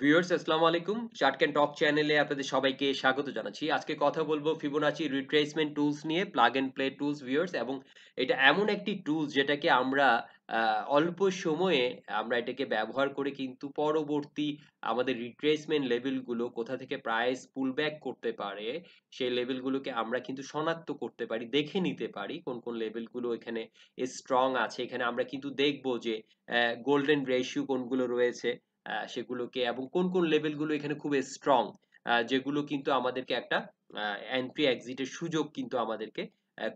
Viewers আসসালামু আলাইকুম। Chart can talk চ্যানেলে আপনাদের সবাইকে স্বাগত জানাচ্ছি। আজকে কথা বলবো ফিবোনাচি রিট্রেসমেন্ট টুলস নিয়ে, plug and play tools viewers. এবং এটা এমন একটি টুলস যেটাকে আমরা অল্প সময়ে আমরা এটাকে ব্যবহার করে কিন্তু পরবর্তী আমাদের রিট্রেসমেন্ট লেভেলগুলো কোথা থেকে প্রাইস পুল ব্যাক করতে পারে সেই লেভেলগুলোকে আমরা কিন্তু শনাক্ত করতে পারি, দেখে নিতে পারি কোন কোন লেভেলগুলো এখানে স্ট্রং আছে। এখানে আমরা কিন্তু দেখবো যে গোল্ডেন রেশিও কোনগুলো রয়েছে সেগুলোকে, এবং কোন কোন লেভেলগুলো এখানে খুব স্ট্রং, যেগুলো কিন্তু আমাদেরকে একটা এন্ট্রি এক্সিটের সুযোগ কিন্তু আমাদেরকে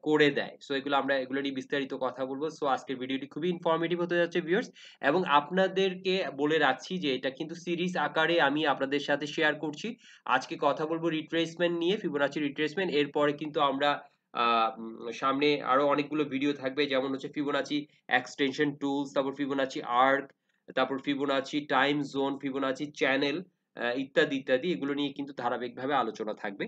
করে দেয়। সো এগুলো নিয়ে বিস্তারিত কথা বলবো। সো আজকের ভিডিওটি খুবই ইনফরমেটিভ হতে যাচ্ছে ভিউয়ার্স, এবং আপনাদেরকে বলে রাখছি যে এটা কিন্তু সিরিজ আকারে আমি আপনাদের সাথে শেয়ার করছি। আজকে কথা বলবো রিট্রেসমেন্ট নিয়ে, ফিবোনাচি রিট্রেসমেন্ট। এরপরে কিন্তু আমরা সামনে আরো অনেকগুলো ভিডিও থাকবে, যেমন হচ্ছে ফিবোনাচি এক্সটেনশন টুলস, তারপর ফিবোনাচি আর্ক, তারপর Fibonacci time zone, Fibonacci channel, ইত্যাদি ইত্যাদি। এগুলো নিয়ে কিন্তু ধারাবাহিকভাবে আলোচনা থাকবে।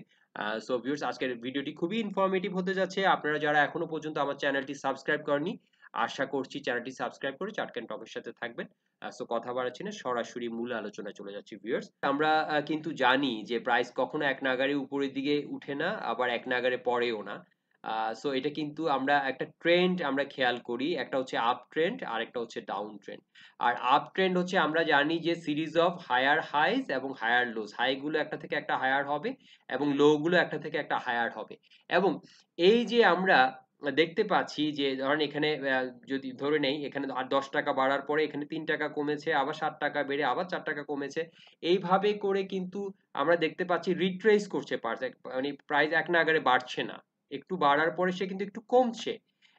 সো ভিউয়ার্স, আজকের ভিডিওটি খুবই ইনফরমেটিভ হতে যাচ্ছে। আপনারা যারা এখনো পর্যন্ত আমার চ্যানেলটি সাবস্ক্রাইব করেননি, আশা করছি চ্যানেলটি সাবস্ক্রাইব করে চার্ট ক্যান টকের সাথে থাকবেন। সো কথা বাড়াচ্ছি না, সরাসরি মূল আলোচনায় চলে যাচ্ছি ভিউয়ার্স। আমরা কিন্তু জানি যে প্রাইস কখনো এক নাগাড়ে উপরের দিকে উঠে না, আবার এক নাগাড়ে পড়েও না। সো এটা কিন্তু আমরা একটা ট্রেন্ড আমরা খেয়াল করি, একটা হচ্ছে আপ ট্রেন্ড আর একটা হচ্ছে ডাউন ট্রেন্ড। আর আপ ট্রেন্ড হচ্ছে আমরা জানি যে সিরিজ অফ হায়ার হাইস এবং হায়ার লোজ, হাই গুলো একটা থেকে একটা হায়ার হবে এবং লো গুলো একটা থেকে একটা হায়ার হবে। এবং এই যে আমরা দেখতে পাচ্ছি যে ধরেন এখানে যদি ধরে নেই এখানে আর 10 টাকা বাড়ার পরে এখানে 3 টাকা কমেছে, আবার 7 টাকা বেড়ে আবার 4 টাকা কমেছে। এইভাবে করে কিন্তু আমরা দেখতে পাচ্ছি রিট্রেস করছে, মানে প্রাইস এক নাগাড়ে বাড়ছে না, একটু বাড়ার পরে সে কিন্তু একটু কমছে।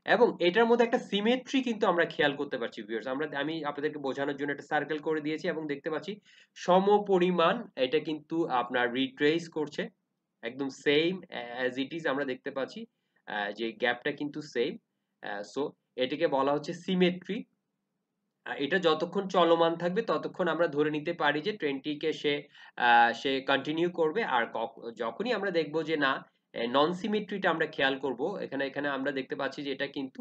এবং এটার মধ্যে একটা সিমেট্রি কিন্তু আমরা খেয়াল করতে পারছি ভিউয়ার্স। আমি আপনাদেরকে বোঝানোর জন্য একটা সার্কেল করে দিয়েছি এবং দেখতে পাচ্ছি সমপরিমাণ এটা কিন্তু আপনার রিট্রেস করছে, একদম সেম অ্যাজ ইট ইজ আমরা দেখতে পাচ্ছি। যে গ্যাপটা কিন্তু সেম। সো এটাকে বলা হচ্ছে সিমেট্রি। এটা যতক্ষণ চলমান থাকবে ততক্ষণ আমরা ধরে নিতে পারি যে ট্রেন্ডটিকে সে কন্টিনিউ করবে। আর যখনই আমরা দেখব যে না, নন সিমেট্রিটা আমরা খেয়াল করব। এখানে এখানে আমরা দেখতে পাচ্ছি যে এটা কিন্তু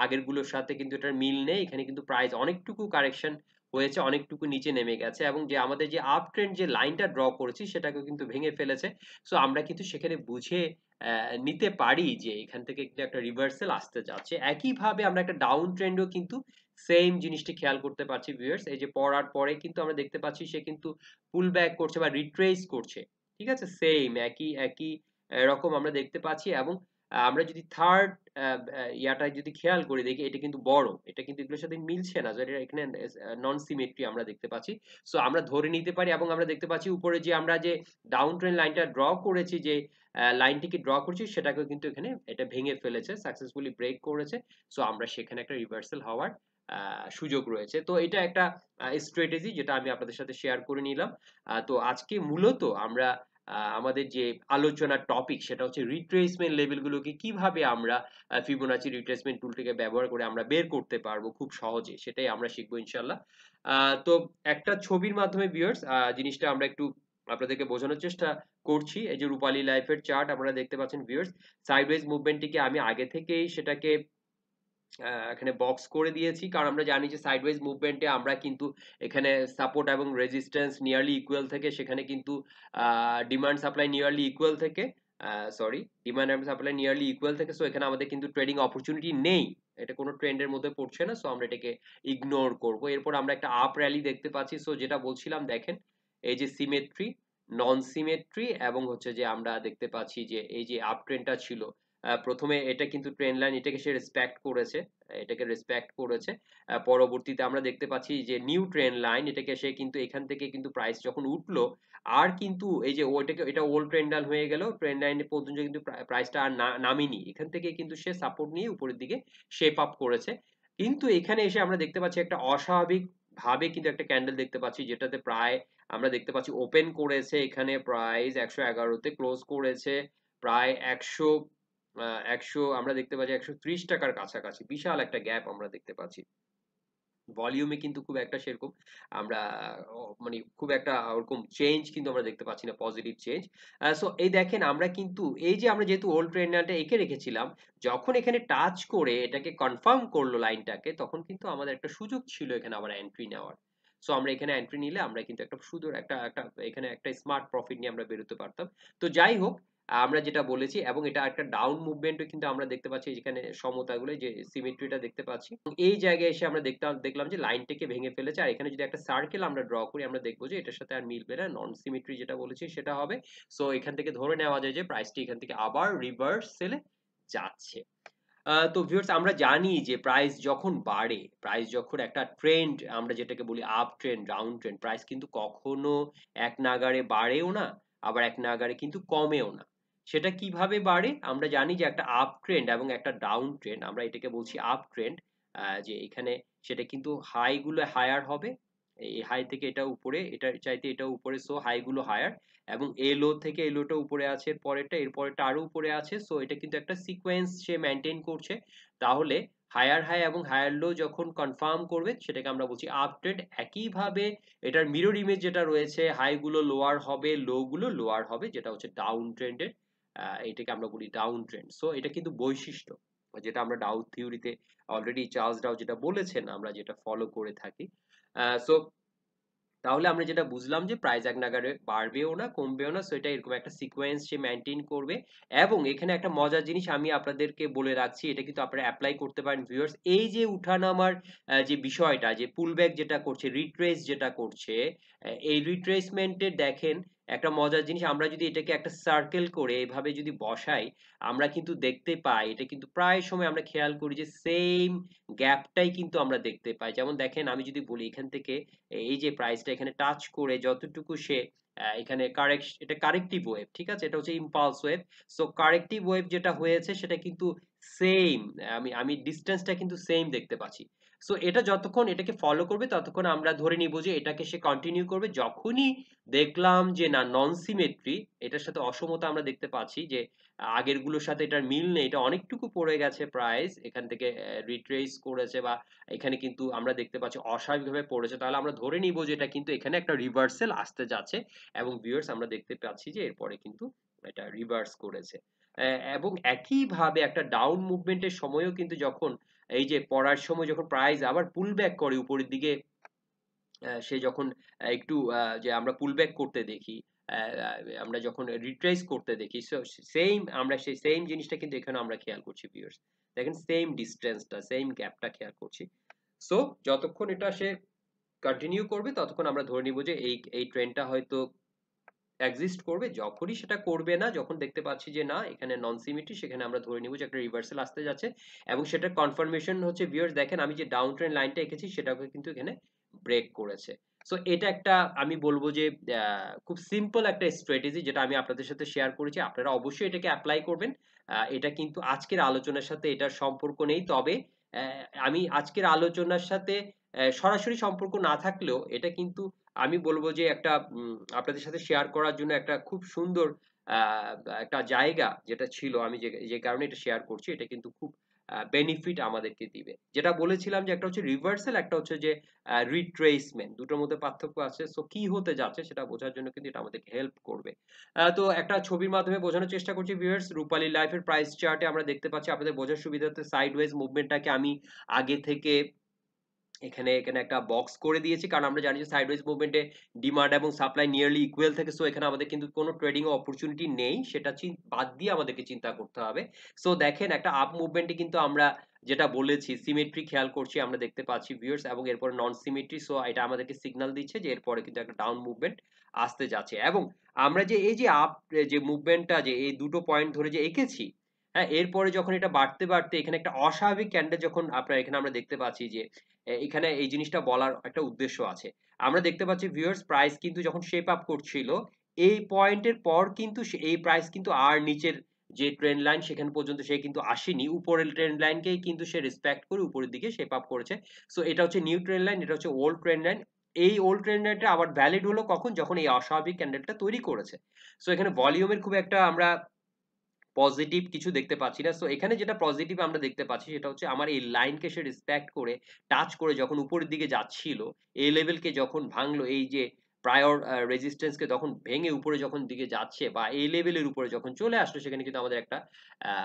আগের গুলোর সাথে কিন্তু এটার মিল নেই। এখানে কিন্তু প্রাইস অনেকটুকু কারেকশন হয়েছে, অনেকটুকু নিচে নেমে গেছে, এবং যে আমাদের যে আপ ট্রেন্ড যে লাইনটা ড্র করেছি সেটাকে কিন্তু ভেঙে ফেলেছে। সো আমরা কিন্তু সেখানে বুঝে নিতে পারি যে এখান থেকে কিন্তু একটা রিভার্সাল আসতে যাচ্ছে। একইভাবে আমরা একটা ডাউন ট্রেন্ডও কিন্তু সেম জিনিসটি খেয়াল করতে পারছি ভিউয়ার্স। এই যে পড়ার পরে কিন্তু আমরা দেখতে পাচ্ছি সে কিন্তু পুল ব্যাক করছে বা রিট্রেস করছে। ঠিক আছে, সেম একই একই রকম আমরা দেখতে পাচ্ছি। এবং আমরা যদি থার্ড ইয়াটায় যদি খেয়াল করে দেখি, এটা কিন্তু বড়, এটা কিন্তু এগুলোর সাথে মিলছে না, যেটা এখানে নন সিমেট্রি আমরা দেখতে পাচ্ছি। সো আমরা ধরে নিতে পারি, এবং আমরা দেখতে পাচ্ছি উপরে যে আমরা যে ডাউন ট্রেন্ড লাইনটা ড্র করেছি, যে লাইনটিকে ড্র করছি সেটাকেও কিন্তু এখানে এটা ভেঙে ফেলেছে, সাকসেসফুলি ব্রেক করেছে। সো আমরা সেখানে একটা রিভার্সাল হওয়ার সুযোগ রয়েছে। তো এটা একটা স্ট্র্যাটেজি যেটা আমি আপনাদের সাথে শেয়ার করে নিলাম। তো আজকে মূলত আমরা আমাদের যে আলোচনার টপিক সেটা হচ্ছে রিট্রেসমেন্ট লেভেলগুলোকে কিভাবে আমরা ফিবোনাচি রিট্রেসমেন্ট টুলটিকে ব্যবহার করে আমরা বের করতে পারবো খুব সহজে, সেটাই আমরা শিখবো ইনশাল্লাহ। তো একটা ছবির মাধ্যমে ভিউয়ার্স জিনিসটা আমরা একটু আপনাদেরকে বোঝানোর চেষ্টা করছি। এই যে রূপালী লাইফের চার্ট আপনারা দেখতে পাচ্ছেন ভিউয়ার্স, সাইডওয়েজ মুভমেন্টটিকে আমি আগে থেকেই সেটাকে এখানে বক্স করে দিয়েছি, কারণ আমরা জানি যে সাইডওয়েজ মুভমেন্টে আমরা কিন্তু এখানে সাপোর্ট এবং রেজিস্ট্যান্স নিয়ারলি ইকুয়াল থেকে, সেখানে কিন্তু ডিমান্ড সাপ্লাই নিয়ারলি ইকুয়াল থেকে, সরি, ডিমান্ড এবং সাপ্লাই নিয়ারলি ইকুয়াল থেকে। সো এখানে আমাদের কিন্তু ট্রেডিং অপরচুনিটি নেই, এটা কোনো ট্রেন্ডের মধ্যে পড়ছে না। সো আমরা এটাকে ইগনোর করব। এরপর আমরা একটা আপ র্যালি দেখতে পাচ্ছি। সো যেটা বলছিলাম দেখেন, এই যে সিমেট্রি, নন সিমেট্রি, এবং হচ্ছে যে আমরা দেখতে পাচ্ছি যে এই যে আপ ট্রেন্ডটা ছিল, প্রথমে এটা কিন্তু ট্রেন্ড লাইন এটাকে সে রেসপেক্ট করেছে, এটাকে রেসপেক্ট করেছে। পরবর্তীতে আমরা দেখতে পাচ্ছি যে নিউ ট্রেন্ড লাইন, এটাকে সে কিন্তু এখান থেকে কিন্তু প্রাইস যখন উঠলো, আর কিন্তু এই যে ওইটাকে, এটা ওল্ড ট্রেন্ড লাইন হয়ে গেল, ট্রেন্ড লাইন পর্যন্ত কিন্তু প্রাইসটা আর নামেনি, এখান থেকে কিন্তু সে সাপোর্ট নিয়ে উপরের দিকে শেপ আপ করেছে। কিন্তু এখানে এসে আমরা দেখতে পাচ্ছি একটা অস্বাভাবিক ভাবে কিন্তু একটা ক্যান্ডেল দেখতে পাচ্ছি, যেটাতে প্রায় আমরা দেখতে পাচ্ছি ওপেন করেছে, এখানে প্রাইস 111 তে ক্লোজ করেছে, প্রায় 100 আমরা দেখতে পাচ্ছি 130 টাকার কাছাকাছি, বিশাল একটা গ্যাপ আমরা দেখতে পাচ্ছি। ভলিউমে কিন্তু খুব একটা সেরকম আমরা মানে খুব একটা ওরকম চেঞ্জ কিন্তু আমরা দেখতে পাচ্ছি না, পজিটিভ চেঞ্জ। সো এই দেখেন আমরা কিন্তু এই যে আমরা যেহেতু ওল্ড ট্রেন্ড লাইনটা এঁকে রেখেছিলাম, যখন এখানে টাচ করে এটাকে কনফার্ম করলো লাইনটাকে, তখন কিন্তু আমাদের একটা সুযোগ ছিল এখানে আবার এন্ট্রি নেওয়ার। সো আমরা এখানে এন্ট্রি নিলে আমরা কিন্তু একটা সুন্দর একটা একটা এখানে একটা স্মার্ট প্রফিট নিয়ে আমরা বেরোতে পারতাম। তো যাই হোক, আমরা যেটা বলেছি, এবং এটা একটা ডাউন মুভমেন্টও কিন্তু আমরা দেখতে পাচ্ছি যেখানে সমতাগুলো যে সিমেট্রিটা দেখতে পাচ্ছি। এই জায়গায় এসে আমরা দেখলাম যে লাইনটাকে ভেঙে ফেলেছে, আর এখানে যদি একটা সার্কেল আমরা ড্র করি আমরা দেখবো যে এটার সাথে আর মিলবে না, নন সিমেট্রি যেটা বলেছি সেটা হবে। সো এখান থেকে ধরে নেওয়া যায় যে প্রাইসটি এখান থেকে আবার রিভার্সেলে যাচ্ছে। তো ভিউয়ার্স, আমরা জানি যে প্রাইস যখন বাড়ে, প্রাইস যখন একটা ট্রেন্ড, আমরা যেটাকে বলি up trend, down trend, price কিন্তু কখনো এক নাগাড়ে বাড়েও না, আবার এক নাগাড়ে কিন্তু কমেও না। সেটা কিভাবে বাড়ে? আমরা জানি যে একটা আপ ট্রেন্ড এবং একটা ডাউন ট্রেন্ড, আমরা এটাকে বলছি আপ ট্রেন্ড, যে এখানে সেটা কিন্তু হাই গুলো হায়ার হবে, এই হাই থেকে এটা উপরে, এটার চাইতে এটা উপরে, সো হাই গুলো হায়ার, এবং এই লো থেকে এই লোটা উপরে আছে, এর পরেরটা, এর পরেরটা আরো উপরে আছে। সো এটা কিন্তু একটা সিকোয়েন্স সে মেইনটেইন করছে। তাহলে হায়ার হাই এবং হায়ার লো যখন কনফার্ম করবে সেটাকে আমরা বলছি আপ ট্রেন্ড। একইভাবে এটার মিরর ইমেজ যেটা রয়েছে, হাই গুলো লোয়ার হবে, লো গুলো লোয়ার হবে, যেটা হচ্ছে ডাউন ট্রেন্ডের, এটাকে আমরা বলি ডাউন ট্রেন্ড। সো এটা কিন্তু বৈশিষ্ট্য যেটা আমরা ডাউ থিওরিতে অলরেডি চার্লস ডাউ যেটা বলেছেন, আমরা যেটা ফলো করে থাকি। সো তাহলে আমরা যেটা বুঝলাম যে প্রাইস এক নাগাড়ে বাড়বেও না, কমবেও না, সো এটা এরকম একটা সিকোয়েন্স সে মেইনটেইন করবে। এবং এখানে একটা মজার জিনিস আমি আপনাদেরকে বলে রাখছি, এটা কিন্তু আপনারা অ্যাপ্লাই করতে পারেন ভিউয়ার্স। এই যে উঠানামার যে বিষয়টা, যে পুলব্যাক যেটা করছে, রিট্রেস যেটা করছে, এই রিট্রেসমেন্টের দেখেন একটা মজার জিনিস, আমরা যদি এটাকে একটা সার্কেল করে এভাবে যদি বসাই, আমরা কিন্তু দেখতে পাই এটা কিন্তু প্রায় সময় আমরা খেয়াল করি যে সেম গ্যাপটাই কিন্তু আমরা দেখতে পাই। যেমন দেখেন, আমি যদি বলি এখান থেকে এই যে প্রাইসটা এখানে টাচ করে যতটুকু সে এখানে এটা কারেক্টিভ ওয়েভ, ঠিক আছে, এটা হচ্ছে impulse wave. So corrective wave যেটা হয়েছে সেটা কিন্তু সেম, আমি আমি ডিসটেন্সটা কিন্তু সেম দেখতে পাচ্ছি। সো এটা যতক্ষণ এটাকে ফলো করবে ততক্ষণ আমরা ধরে নিব যে এটাকে সে কন্টিনিউ করবে। যখনই দেখলাম যে না, নন সিমেট্রি, এটার সাথে অসমতা আমরা দেখতে পাচ্ছি যে আগের গুলোর সাথে এটার মিল নেই, এটা অনেকটুকু পড়ে গেছে প্রাইস, এখান থেকে রিট্রেস করেছে, বা এখানে কিন্তু আমরা দেখতে পাচ্ছি অস্বাভাবিকভাবে পড়েছে, তাহলে আমরা ধরে নিব যে এটা কিন্তু এখানে একটা রিভার্সাল আসতে যাচ্ছে। এবং ভিউয়ার্স, আমরা দেখতে পাচ্ছি যে এরপরে কিন্তু এটা রিভার্স করেছে। এবং একইভাবে একটা ডাউন মুভমেন্টের সময়ও কিন্তু যখন এই যে পড়ার সময় যখন প্রাইস আবার পুল ব্যাক করে উপরের দিকে, সে যখন একটু যে আমরা পুল ব্যাক করতে দেখি, আমরা যখন রিট্রেস করতে দেখি, সো সেম, আমরা সেই সেম জিনিসটা কিন্তু এখানে আমরা খেয়াল করছি ভিউয়ার্স। দেখেন সেম ডিসটেন্সটা, সেম গ্যাপটা খেয়াল করছি। সো যতক্ষণ এটা সে কন্টিনিউ করবে ততক্ষণ আমরা ধরে নিব যে এই ট্রেন্ডটা হয়তো এক্সিস্ট করবে। যখনই সেটা করবে না, যখন দেখতে পাচ্ছি যে না এখানে নন সিমেট্রি, সেখানে আমরা ধরে নিব যে একটা রিভার্সাল আসতে যাচ্ছে। এবং সেটার কনফার্মেশন হচ্ছে ভিউয়ার্স, দেখেন আমি যে ডাউন ট্রেন্ড লাইনটা এঁকেছি সেটাকে কিন্তু এখানে ব্রেক করেছে। সো এটা একটা, আমি বলবো যে খুব সিম্পল একটা স্ট্র্যাটেজি যেটা আমি আপনাদের সাথে শেয়ার করেছি, আপনারা অবশ্যই এটাকে অ্যাপ্লাই করবেন। এটা কিন্তু আজকের আলোচনার সাথে এটার সম্পর্ক নেই, তবে আমি আজকের আলোচনার সাথে সরাসরি সম্পর্ক না থাকলেও এটা কিন্তু আমি বলবো যে একটা আপনাদের সাথে শেয়ার করার জন্য একটা খুব সুন্দর আহ, একটা জায়গা যেটা ছিল, আমি যে যে কারণে এটা শেয়ার করছি, এটা কিন্তু খুব বেনিফিট আমাদেরকে দিবে। যেটা বলেছিলাম যে একটা হচ্ছে রিভার্সাল, একটা হচ্ছে যে রিট্রেসমেন্ট, দুটোর মধ্যে পার্থক্য আছে। সো কি হতে যাচ্ছে সেটা বোঝার জন্য কিন্তু এটা আমাদেরকে হেল্প করবে। তো একটা ছবির মাধ্যমে বোঝানোর চেষ্টা করছি ভিউয়ার্স। রূপালী লাইফের প্রাইস চার্টে আমরা দেখতে পাচ্ছি, আপনাদের বোঝার সুবিধার্থে সাইডওয়েজ মুভমেন্টটাকে আমি আগে থেকে এখানে এখানে একটা বক্স করে দিয়েছি, কারণ আমরা জানি যে সাইডওয়েজ মুভমেন্টে ডিমান্ড এবং সাপ্লাই নিয়ারলি ইকুয়াল থাকে। সো এখানে আমাদের কিন্তু কোনো ট্রেডিং অপরচুনিটি নেই, সেটা বাদ দিয়ে আমাদেরকে চিন্তা করতে হবে। সো দেখেন একটা আপ মুভমেন্টে কিন্তু আমরা যেটা বলেছি সিমেট্রি খেয়াল করছি, আমরা দেখতে পাচ্ছি ভিউয়ার্স, এবং এরপরে নন সিমেট্রি। সো এটা আমাদেরকে সিগন্যাল দিচ্ছে যে এরপরে কিন্তু একটা ডাউন মুভমেন্ট আসতে যাচ্ছে। এবং আমরা যে এই যে আপ যে মুভমেন্টটা যে এই দুটো পয়েন্ট ধরে যে এঁকেছি, হ্যাঁ, এরপরে যখন এটা বাড়তে বাড়তে এখানে একটা অস্বাভাবিক ক্যান্ডেল যখন আপনার এখানে আমরা দেখতে পাচ্ছি যে এখানে এই জিনিসটা বলার একটা উদ্দেশ্য আছে। আমরা দেখতে পাচ্ছি ভিউয়ার্স, প্রাইস কিন্তু যখন শেপ আপ করছিল এই পয়েন্টের পর কিন্তু এই প্রাইস কিন্তু আর নিচের যে ট্রেন্ড লাইন সেখানে পর্যন্ত সে কিন্তু আসেনি, উপরের ট্রেন্ড লাইনকেই কিন্তু সে রেসপেক্ট করে উপরের দিকে শেপ আপ করেছে। সো এটা হচ্ছে নিউ ট্রেন্ড লাইন, এটা হচ্ছে ওল্ড ট্রেন্ড লাইন। এই ওল্ড ট্রেন্ড লাইনটা আবার ভ্যালিড হলো কখন, যখন এই অস্বাভাবিক ক্যান্ডেলটা তৈরি করেছে। সো এখানে ভলিউমের খুব একটা আমরা পজিটিভ কিছু দেখতে পাচ্ছি না। সো এখানে যেটা পজিটিভ আমরা দেখতে পাচ্ছি সেটা হচ্ছে আমার এই লাইনকে সে রেসপেক্ট করে টাচ করে যখন উপরের দিকে যাচ্ছিল, এই লেভেলকে যখন ভাঙলো, এই যে প্রায়র রেজিস্ট্যান্স কে তখন ভেঙে উপরে যখন দিকে যাচ্ছে বা এই লেভেলের উপরে যখন চলে আসলো সেখানে কিন্তু আমাদের একটা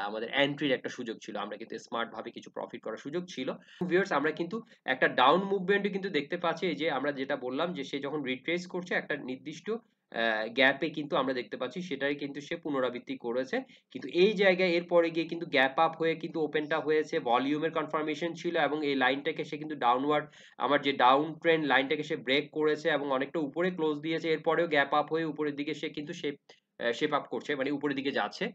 আমাদের এন্ট্রির একটা সুযোগ ছিল। আমরা কিন্তু স্মার্ট ভাবে কিছু প্রফিট করার সুযোগ ছিল। ভিউয়ার্স আমরা কিন্তু একটা ডাউন মুভমেন্ট কিন্তু দেখতে পাচ্ছি। এই যে আমরা যেটা বললাম যে সে যখন রিট্রেস করছে একটা নির্দিষ্ট গ্যাপে কিন্তু আমরা দেখতে পাচ্ছি সেটাই কিন্তু সে পুনরাবৃত্তি করেছে। কিন্তু এই জায়গায় এরপরে গিয়ে কিন্তু গ্যাপ আপ হয়ে কিন্তু ওপেনটা হয়েছে, ভলিউমের কনফার্মেশন ছিল এবং এই লাইনটাকে সে কিন্তু ডাউনওয়ার্ড আমার যে ডাউন ট্রেন্ড লাইনটাকে সে ব্রেক করেছে এবং অনেকটা উপরে ক্লোজ দিয়েছে। এরপরেও গ্যাপ আপ হয়ে উপরের দিকে সে কিন্তু শেপ আপ করছে, মানে উপরের দিকে যাচ্ছে।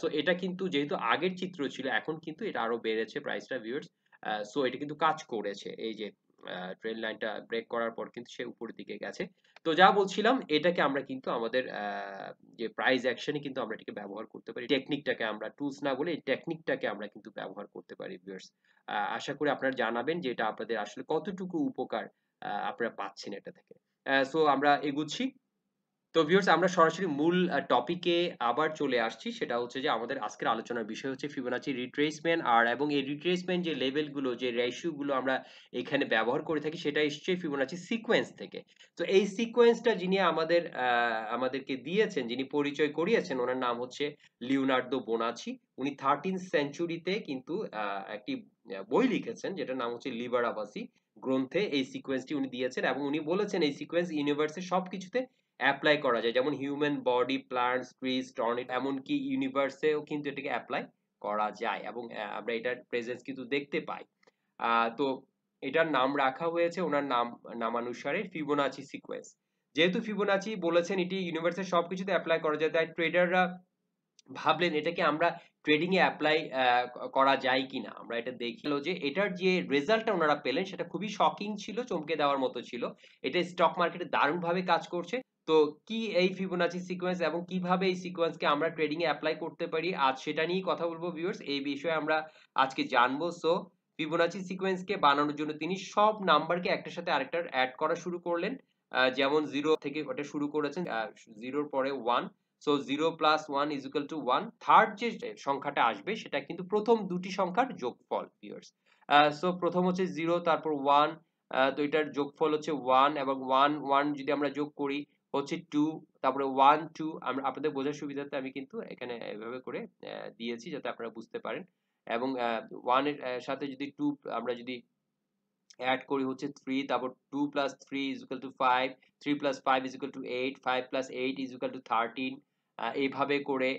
সো এটা কিন্তু যেহেতু আগের চিত্র ছিল এখন কিন্তু এটা আরো বেড়েছে প্রাইসটা ভিউয়ার্স। সো এটা কিন্তু কাজ করেছে। এই যে ট্রেন্ড লাইনটা ব্রেক করার পর কিন্তু সে উপরের দিকে গেছে। তো যা বলছিলাম এটাকে আমরা কিন্তু আমাদের যে প্রাইস অ্যাকশনে কিন্তু আমরা এটাকে ব্যবহার করতে পারি। টেকনিকটাকে আমরা টুলস না বলে এই টেকনিকটাকে আমরা কিন্তু ব্যবহার করতে পারি ভিউয়ার্স। আশা করি আপনারা জানাবেন যে এটা আপনাদের আসলে কতটুকু উপকার আপনারা পাচ্ছেন এটা থেকে। সো আমরা এগুচ্ছি। তো ভিউয়ার্স আমরা সরাসরি মূল টপিকে আবার চলে আসছি। সেটা হচ্ছে যে আমাদের আজকের আলোচনার বিষয় হচ্ছে ফিবোনাচি রিট্রেসমেন্ট এবং এই রিট্রেসমেন্ট যে লেভেল গুলো যে রেশিও গুলো আমরা এখানে ব্যবহার করে থাকি সেটা এসছে ফিবোনাচি সিকোয়েন্স থেকে। তো এই সিকোয়েন্সটা যিনি আমাদেরকে দিয়েছেন, যিনি পরিচয় করিয়েছেন ওনার নাম হচ্ছে লিওনার্দো বোনাচি। উনি 13th সেঞ্চুরিতে কিন্তু একটি বই লিখেছেন যেটার নাম হচ্ছে লিবার আবাসি গ্রন্থে এই সিকোয়েন্সটি উনি দিয়েছেন এবং উনি বলেছেন এই সিকোয়েন্স ইউনিভার্সের সবকিছুতে এপ্লাই করা যায়, যেমন human body, plants, trees, tornado, এমনকি ইউনিভার্সেও কিন্তু এটাকে এপ্লাই করা যায় এবং আমরা এটার প্রেজেন্স কিন্তু দেখতে পাই। তো এটার নাম রাখা হয়েছে ওনার নামানুসারে ফিবোনাচি সিকোয়েন্স। যেহেতু ফিবোনাচি বলেছেন এটি ইউনিভার্সের সবকিছুতে এপ্লাই করা যায়, তাই ট্রেডাররা ভাবলেন এটাকে আমরা ট্রেডিং এ এপ্লাই করা যায় কিনা। আমরা এটা দেখি যে এটার যে রেজাল্টটা ওনারা পেলেন সেটা খুবই শকিং ছিল, চমকে দেওয়ার মতো ছিল। এটা স্টক মার্কেটে দারুণভাবে কাজ করছে। তো কি এই ফিবোনাচি সিকোয়েন্স এবং কিভাবে এই সিকোয়েন্সকে আমরা ট্রেডিং এ এপ্লাই করতে পারি আজ সেটা নিয়েই কথা বলবো ভিউয়ার্স। এই বিষয়ে আমরা আজকে জানবো। সো ফিবোনাচি সিকোয়েন্সকে বানানোর জন্য তিনি সব নাম্বারকে একটার সাথে আরেকটার অ্যাড করা শুরু করলেন। যেমন 0 থেকে ওটা শুরু করেছেন, 0 এর পরে 1। So 0 plus 1 is equal to 1। Third যে সংখ্যাটা আসবে সেটা কিন্তু প্রথম দুটি সংখ্যার যোগফল ভিউয়ার্স। সো প্রথম হচ্ছে 0 তারপর 1। তো এটার যোগফল হচ্ছে 1 এবং 1 1 যদি আমরা যোগ করি হচ্ছে 2, তারপরে 1 2। আমরা আপনাদের বোঝার সুবিধার্থে আমি কিন্তু এখানে এভাবে করে দিয়েছি যাতে আপনারা বুঝতে পারেন। এবং 1 এর সাথে যদি 2 আমরা যদি অ্যাড করি হচ্ছে 3, তারপর 2 plus 3 is equal to 5, 3 plus 5 is equal to 8, 5 plus 8 is equal to 13। এইভাবে করে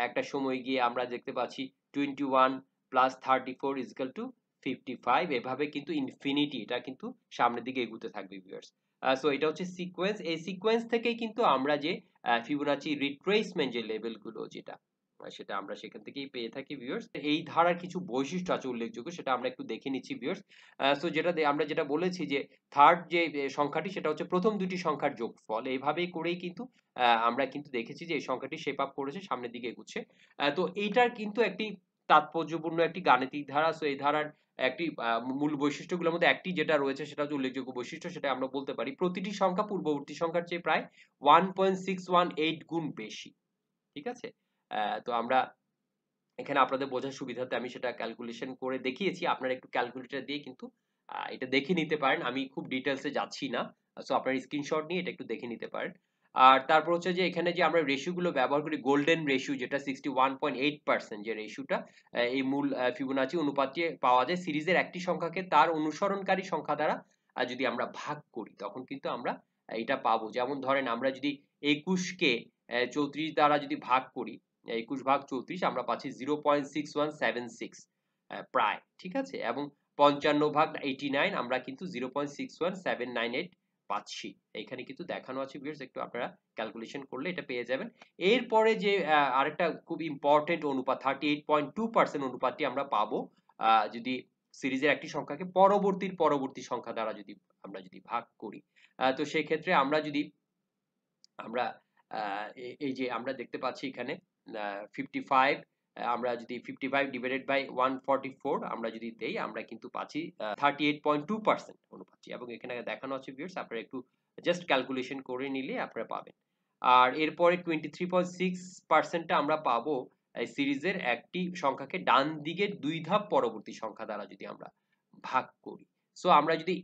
একটা সময় গিয়ে আমরা দেখতে পাচ্ছি 21 প্লাস 34 ইজ ইকুয়াল টু 55। এভাবে কিন্তু ইনফিনিটি এটা কিন্তু সামনের দিকে এগুতে থাকবে ভিউয়ার্স। সো এটা হচ্ছে সিকোয়েন্স। এই সিকোয়েন্স থেকেই কিন্তু আমরা যে ফিবোনাচি রিট্রেসমেন্ট যে লেভেল গুলো যেটা সেটা আমরা সেখান থেকেই পেয়ে থাকি ভিউয়ার্স। এই ধারার কিছু বৈশিষ্ট্য আছে উল্লেখযোগ্য, সেটা আমরা একটু দেখে নিচ্ছি ভিউয়ার্স। সো আমরা যেটা বলেছি যে থার্ড যে সংখ্যাটি সেটা হচ্ছে প্রথম দুটি সংখ্যার যোগফল। এইভাবেই করেই কিন্তু আমরা কিন্তু দেখেছি যে এই সংখ্যাটি শেপ আপ করেছে, সামনের দিকে এগুচ্ছে। তো এইটার কিন্তু একটি তাৎপর্যপূর্ণ একটি গাণিতিক ধারা। সো এই ধারার একটি মূল বৈশিষ্ট্যগুলোর মধ্যে একটি যেটা রয়েছে সেটা হচ্ছে উল্লেখযোগ্য বৈশিষ্ট্য, সেটা আমরা বলতে পারি প্রতিটি সংখ্যা পূর্ববর্তী সংখ্যার চেয়ে প্রায় 1.618 গুণ বেশি। ঠিক আছে? তো আমরা এখানে আপনাদের বোঝার সুবিধার্থে আমি সেটা ক্যালকুলেশন করে দেখিয়েছি। আপনারা একটু ক্যালকুলেটর দিয়ে কিন্তু এটা দেখে নিতে পারেন। আমি খুব ডিটেইলস এ যাচ্ছি না। সো আপনারা স্ক্রিনশট নিয়ে এটা একটু দেখে নিতে পারেন। আর তারপর হচ্ছে যে এখানে যে আমরা রেশিও গুলো ব্যবহার করি গোল্ডেন রেশিও যেটা 61.8% যে রেশিওটা এই মূল ফিবোনাচি অনুপাতে পাওয়া যায় সিরিজের একটি সংখ্যাকে তার অনুসরণকারী সংখ্যা দ্বারা যদি আমরা ভাগ করি তখন কিন্তু আমরা এটা পাবো। যেমন ধরেন আমরা যদি 21 কে 34 দ্বারা যদি ভাগ করি, 21 ভাগ 34 আমরা পাচ্ছি 0.6176 প্রায়। ঠিক আছে? এবং 55 ভাগ 89 আমরা কিন্তু 0.61798 পাচ্ছি। এখানে কিন্তু দেখানো আছে ভিউয়ার্স, একটু আপনারা ক্যালকুলেশন করলে এটা পেয়ে যাবেন। এরপরে যে আরেকটা খুব ইম্পর্টেন্ট অনুপাত 38.2% অনুপাতটি আমরা পাবো যদি সিরিজের একটি সংখ্যাকে পরবর্তী সংখ্যা দ্বারা আমরা যদি ভাগ করি। তো সেই ক্ষেত্রে আমরা এই যে আমরা দেখতে পাচ্ছি এখানে 55, আমরা যদি 55 ডিভাইডেড বাই 144 আমরা যদি দেই আমরা কিন্তু পাচ্ছি 38.2% অনুপাত। এবং এখানে দেখানো আছে ভিউয়ার্স, আপনারা একটু জাস্ট ক্যালকুলেশন করে নিলে আপনারা পাবেন। আর এরপরে 23.6% টা আমরা পাবো এই সিরিজের একটি সংখ্যাকে ডান দিকের দুই ধাপ পরবর্তী সংখ্যা দ্বারা যদি আমরা ভাগ করি। সো আমরা যদি